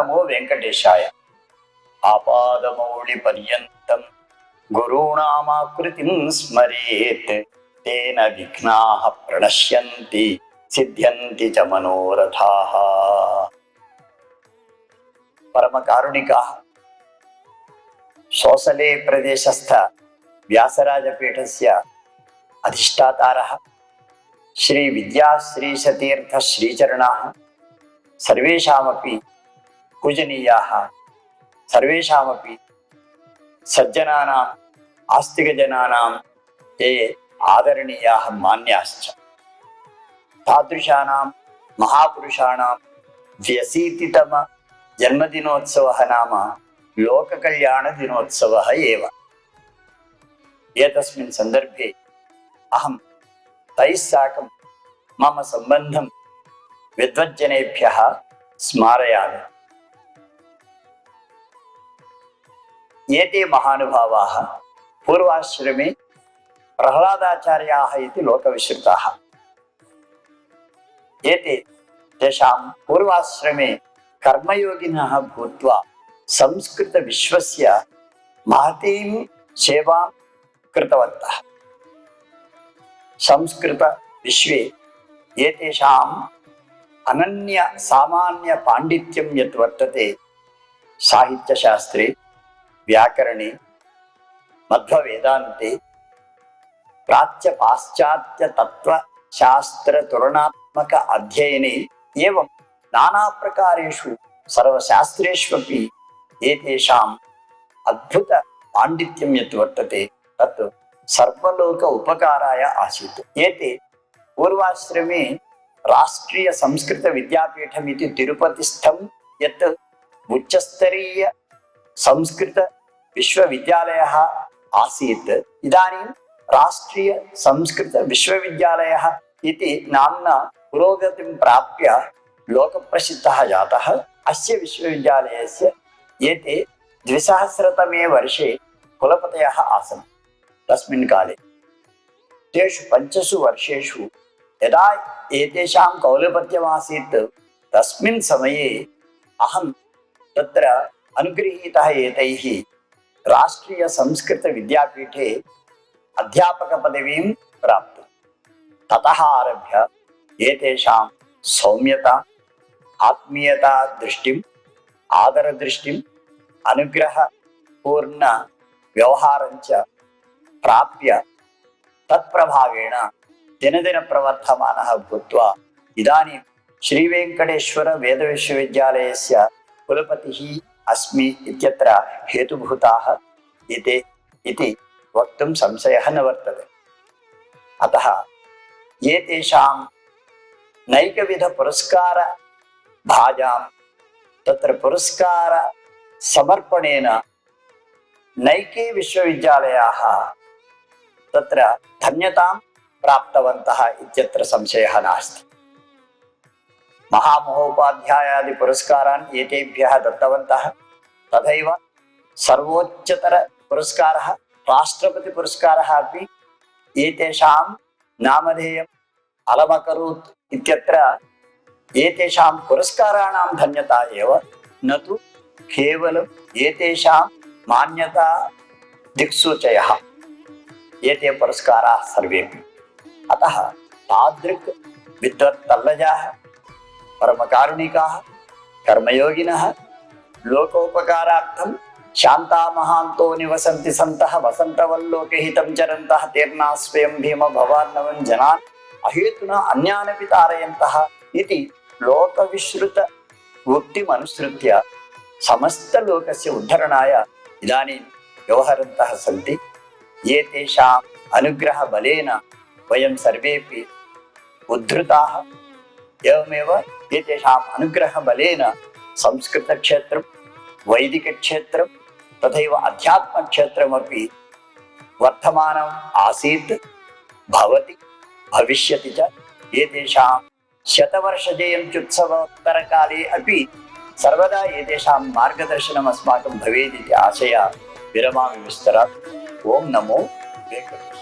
నమో వెంకటేశాయ. ఆపాదమౌళి పర్యంతం గురూణామాకృతిం స్మరేత్ తేన విఘ్నాః ప్రణశ్యంతి సిద్ధ్యంతి చ మనోరథాః. పరమకారుణికాః సోసలే ప్రదేశస్థ వ్యాసరాజపీఠస్య అధిష్టాతారः శ్రీ విద్యాశ్రీశతీర్థ శ్రీచరణాः సర్వేషామపి పూజనీయాः, సర్వేషామపి సజ్జనానాం ఆస్తికజనానాం ఏ ఆదరణీయాः మాన్యాశ్చ. తాదృశానాం మహాపురుషాణాం వ్యసీతితమ జన్మదినోత్సవः నామ లోకకళ్యాణ దినోత్సవः ఏవ. ఏతస్మిన్ సందర్భే అహం తైః సాకం మమ సంబంధం విద్వజ్జనేభ్యः స్మారయామి. ఏతే మహానుభావాः పూర్వాశ్రమే ప్రహ్లాదాచార్యాः ఇతి లోకవిశ్రుతాः. ఏతే తేషాం పూర్వాశ్రమే కర్మయోగినः భూత్వా సంస్కృత విశ్వస్య మహతీం సేవాం కృతవంతः. సంస్కృత విశ్వే ఏతేషాం అనన్య సామాన్య పాండిత్యం యత్ వర్తతే సాహిత్యశాస్త్రే, వ్యాకరణే, మధ్వవేదాంతే, ప్రాచ్య పాశ్చాత్య తత్వశాస్త్ర తులనాత్మక అధ్యయనే ఏవం నానా ప్రకారేషు సర్వశాస్త్రేష్వపి ఏతేషాం అద్భుత పాండిత్యం యత్ వర్తతే తత్ సర్వలోక ఉపకారాయ ఆసీత్. ఏతే పూర్వాశ్రమే రాష్ట్రీయ సంస్కృత విద్యాపీఠమితి తిరుపతిస్థం యత్ ఉచ్చస్తరీయ సంస్కృత విశ్వవిద్యాలయः ఆసీత్ ఇదానీం రాష్ట్రీయ సంస్కృత విశ్వవిద్యాలయः इति नाम्ना पुरोगतिं प्राप्य लोकप्रसिद्धः जातः. अस्य विश्वविद्यालयस्य एते 2000तमे वर्षे कुलपतयः आसन्. तस्मिन् काले तेषु 5 वर्षेषु यदा एतेषां कौलपत्यमासीत् तस्मिन् समये अहं तत्र अनुगृहीतः एतैः राष्ट्रीयसंस्कृतविद्यापीठे अध्यापकपदवीं प्राप्तुम्. ततः आरभ्य एतेषां सौम्यता, आत्मीयता दृष्टिम्, आदरदृष्टिम्, अनुग्रहपूर्ण व्यवहारञ्च प्राप्य तत्प्रभावेण दिनदिन प्रवर्धमानः भूत्वा इदानीं श्रीवेङ्कटेश्वर वेदविश्वविद्यालयस्य कुलपतिः अस्मि इत्यत्र हेतुभूताः एते इति वक्तुं संशयः न वर्तते. अतः एतेषां नैकविध पुरस्कार भाजां तत्र पुरस्कार समर्पणेन नैके विश्वविद्यालयाः तत्र धन्यतां प्राप्तवन्तः इत्यत्र संशयः नास्ति. महामहोपाध्यायादि पुरस्कारान् एतेभ्यः दत्तवन्तः. तथैव सर्वोच्चतर पुरस्कारः राष्ट्रपति पुरस्कारः अपि एतेषां नामधेयम् अलमकरोत् इत्यत्र एतेषां पुरस्काराणां धन्यता एव, न तु केवलम् एतेषां मान्यता दिक्सूचयः. एते पुरस्काराः सर्वेपि. अतः तादृक् विद्वत्तल्लजाः, परमकारुणिकाः, कर्मयोगिनः, लोकोपकारार्थं शान्तामहान्तो निवसन्ति सन्तः वसन्तवल्लोकहितं चरन्तः तीर्णा स्वयं भीम भवान्नवं जनान् अहेतुना अन्यानपि तारयन्तः इति लोकविश्रुत उक्तिमनुसृत्य समस्तलोकस्य उद्धरणाय इदानीं व्यवहरन्तः सन्ति. एतेषाम् अनुग्रहबलेन वयं सर्वेपि उद्धृताः. एवमेव एतेषाम् अनुग्रहबलेन संस्कृतक्षेत्रं, वैदिकक्षेत्रं तथैव अध्यात्मक्षेत्रमपि वर्धमानम् आसीत्, भवति, भविष्यति च. एतेषां शतवर्षजयन्त्युत्सवोत्तरकाले अपि सर्वदा एतेषां मार्गदर्शनम् अस्माकं भवेदिति आशया विरमामि विस्तरात्. ओं नमो वेङ्कटेशाय.